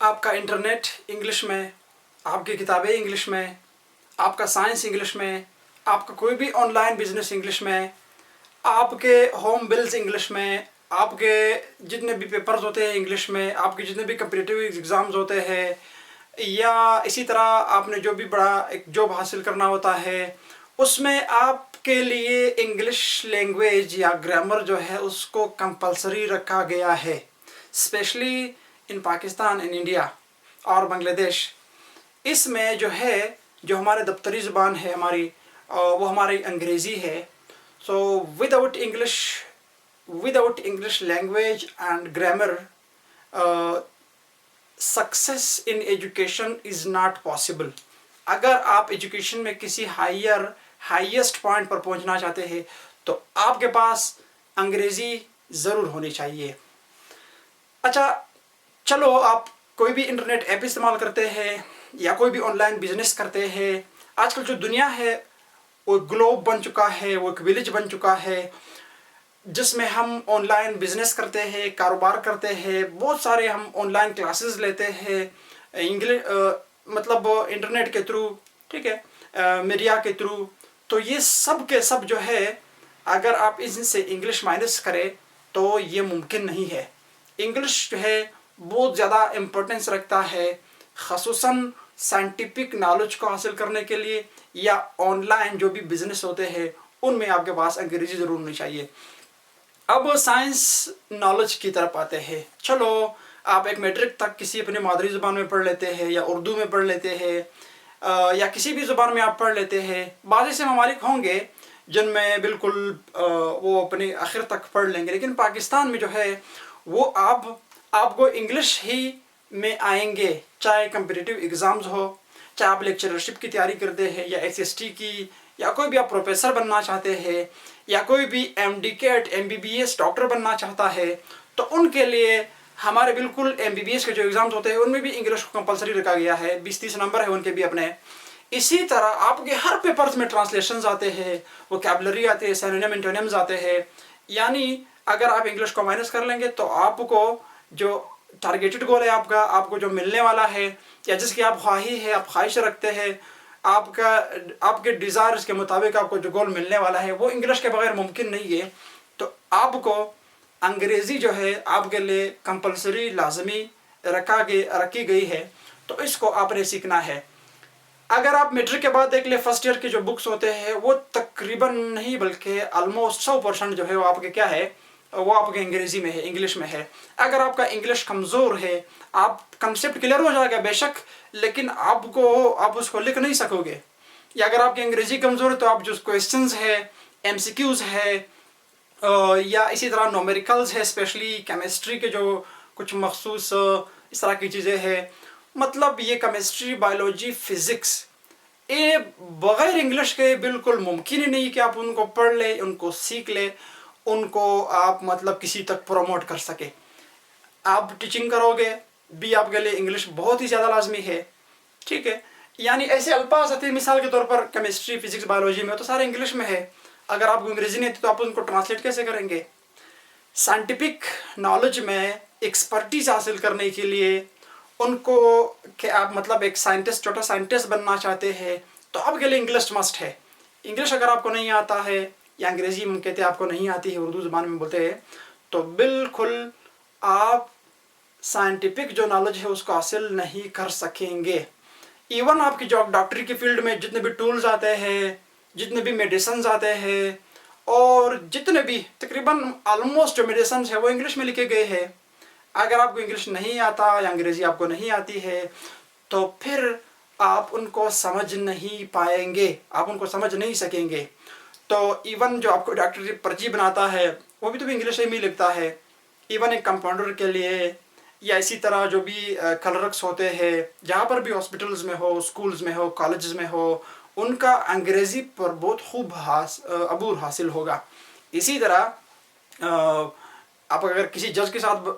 آپ کا internet English میں، آپ کی کتابیں انگلش میں، آپ کا سائنس انگلش میں، آپ کا کوئی بھی آن لائن بزنس انگلش میں، آپ کے ہوم بلز انگلش میں، آپ کے جتنے بھی پیپرز ہوتے ہیں انگلش میں، آپ کے جتنے بھی کمپٹیٹیو ایگزامز ہوتے ہیں، یا اسی طرح آپ نے جو بھی بڑا ایک جاب حاصل کرنا ہوتا ہے، اس میں آپ کے لیے انگلش لینگویج یا گرامر جو ہے اس کو کمپلسری رکھا گیا ہے، especially in Pakistan, in India اور بنگلہ دیش۔ اس میں جو ہے، جو ہمارے دفتری زبان ہے ہماری، وہ ہماری انگریزی ہے۔ So without English language and grammar success in education is not possible. اگر آپ ایجوکیشن میں کسی ہائیسٹ پوائنٹ پر پہنچنا چاہتے ہیں تو آپ کے پاس انگریزی ضرور ہونی چاہیے۔ اچھا چلو، آپ کوئی بھی انٹرنیٹ ایپ استعمال کرتے ہیں یا کوئی بھی آن لائن بزنس کرتے ہیں، آج کل جو دنیا ہے وہ گلوب بن چکا ہے، وہ ایک ولیج بن چکا ہے جس میں ہم آن لائن بزنس کرتے ہیں، کاروبار کرتے ہیں، بہت سارے ہم آن لائن کلاسز لیتے ہیں مطلب انٹرنیٹ کے تھرو، ٹھیک ہے، میڈیا کے تھرو۔ تو یہ سب کے سب جو ہے، اگر آپ اس سے انگلش مائنس کریں تو یہ ممکن نہیں ہے۔ انگلش جو ہے بہت زیادہ امپورٹنس رکھتا ہے، خصوصاً سائنٹیفک نالج کو حاصل کرنے کے لیے، یا آن لائن جو بھی بزنس ہوتے ہیں ان میں آپ کے پاس انگریزی ضرور ہونی چاہیے۔ اب سائنس نالج کی طرف آتے ہیں۔ چلو، آپ ایک میٹرک تک کسی اپنی مادری زبان میں پڑھ لیتے ہیں، یا اردو میں پڑھ لیتے ہیں، یا کسی بھی زبان میں آپ پڑھ لیتے ہیں۔ بعض ایسے ممالک ہوں گے جن میں بالکل وہ اپنے آخر تک پڑھ لیں گے، لیکن پاکستان میں جو ہے وہ آپ کو انگلش ہی میں آئیں گے، چاہے کمپٹیٹیو ایگزامز ہو، چاہے آپ لیکچررشپ کی تیاری کرتے ہیں، یا SST کی، یا کوئی بھی آپ پروفیسر بننا چاہتے ہیں، یا کوئی بھی MD MBBS ڈاکٹر بننا چاہتا ہے، تو ان کے لیے ہمارے بالکل MBBS کے جو ایگزامز ہوتے ہیں ان میں بھی انگلش کو کمپلسری رکھا گیا ہے، 20-30 نمبر ہے ان کے بھی اپنے۔ اسی طرح آپ کے ہر پیپرز میں ٹرانسلیشنز آتے ہیں، ووکیبلری آتے ہیں، سینونیم انٹونیمز آتے ہیں۔ یعنی اگر آپ انگلش کو مائنس کر لیں گے تو آپ کو جو ٹارگیٹڈ گول ہے آپ کو جو ملنے والا ہے، یا جس کی آپ خواہی ہے، آپ خواہش رکھتے ہیں، آپ کے ڈیزائرز کے مطابق آپ کو جو گول ملنے والا ہے وہ انگلش کے بغیر ممکن نہیں ہے۔ تو آپ کو انگریزی جو ہے آپ کے لیے کمپلسری لازمی رکھی گئی ہے، تو اس کو آپ نے سیکھنا ہے۔ اگر آپ میٹرک کے بعد دیکھ لیں، فرسٹ ایئر کے جو بکس ہوتے ہیں وہ تقریباً نہیں بلکہ آلموسٹ 100% جو ہے وہ آپ کے کیا ہے، وہ آپ کے انگریزی میں ہے، انگلش میں ہے۔ اگر آپ کا انگلش کمزور ہے، آپ کنسیپٹ کلیئر ہو جائے گا بے شک، لیکن آپ اس کو لکھ نہیں سکو گے۔ یا اگر آپ کی انگریزی کمزور ہے تو آپ جو کویسچنز ہے، MCQs ہے، یا اسی طرح نومیریکلز ہے، اسپیشلی کیمسٹری کے جو کچھ مخصوص اس طرح کی چیزیں ہیں، مطلب یہ کیمسٹری، بایولوجی، فزکس، یہ بغیر انگلش کے بالکل ممکن ہی نہیں کہ آپ ان کو پڑھ لیں، ان کو سیکھ لیں، ان کو آپ مطلب کسی تک پروموٹ کر سکیں۔ آپ ٹیچنگ کرو گے بھی آپ کے لیے انگلش بہت ہی زیادہ لازمی ہے، ٹھیک ہے۔ یعنی ایسے الفاظ آتے ہیں، مثال کے طور پر کیمسٹری، فزکس، بایولوجی میں تو سارے انگلش میں ہے، اگر آپ کو انگریزی نہیں آتی تو آپ ان کو ٹرانسلیٹ کیسے کریں گے؟ سائنٹیفک نالج میں ایکسپرٹیز حاصل کرنے کے لیے ان کو کہ آپ مطلب ایک سائنٹسٹ، چھوٹا سائنٹسٹ بننا چاہتے ہیں تو آپ کے لیے انگلش مسٹ ہے۔ انگلش اگر آپ کو نہیں آتا ہے، یا انگریزی کہتے ہیں آپ کو نہیں آتی ہے، اردو زبان میں بولتے ہیں، تو بالکل آپ سائنٹیفک جو نالج ہے اس کو حاصل نہیں کر سکیں گے۔ ایون آپ کی جو ڈاکٹری کی فیلڈ میں جتنے بھی ٹولز آتے ہیں، جتنے بھی میڈیسنز آتے ہیں، اور جتنے بھی تقریباً آلموسٹ جو میڈیسنز ہیں وہ انگلش میں لکھے گئے ہیں۔ اگر آپ کو انگلش نہیں آتا یا انگریزی آپ کو نہیں آتی ہے تو پھر آپ ان کو سمجھ نہیں پائیں گے، آپ ان کو سمجھ نہیں سکیں گے۔ تو ایون جو آپ کو ڈاکٹر پرچی بناتا ہے وہ بھی تو انگلش میں ہی لکھتا ہے۔ ایون ایک کمپاؤنڈر کے لیے، یا اسی طرح جو بھی کلرکس ہوتے ہیں، جہاں پر بھی ہاسپٹلز میں ہو، اسکولز میں ہو، کالجز میں ہو، ان کا انگریزی پر بہت خوب عبور حاصل ہوگا۔ اسی طرح آپ اگر کسی جج کے ساتھ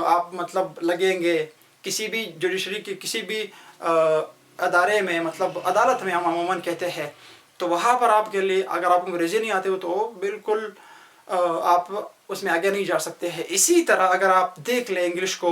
آپ مطلب لگیں گے، کسی بھی جوڈیشری کے کسی بھی ادارے میں، مطلب عدالت میں ہم عموماً کہتے ہیں، تو وہاں پر آپ کے لیے اگر آپ کو انگریزی نہیں آتے ہو تو بالکل آپ اس میں آگے نہیں جا سکتے ہیں۔ اسی طرح اگر آپ دیکھ لیں انگلش کو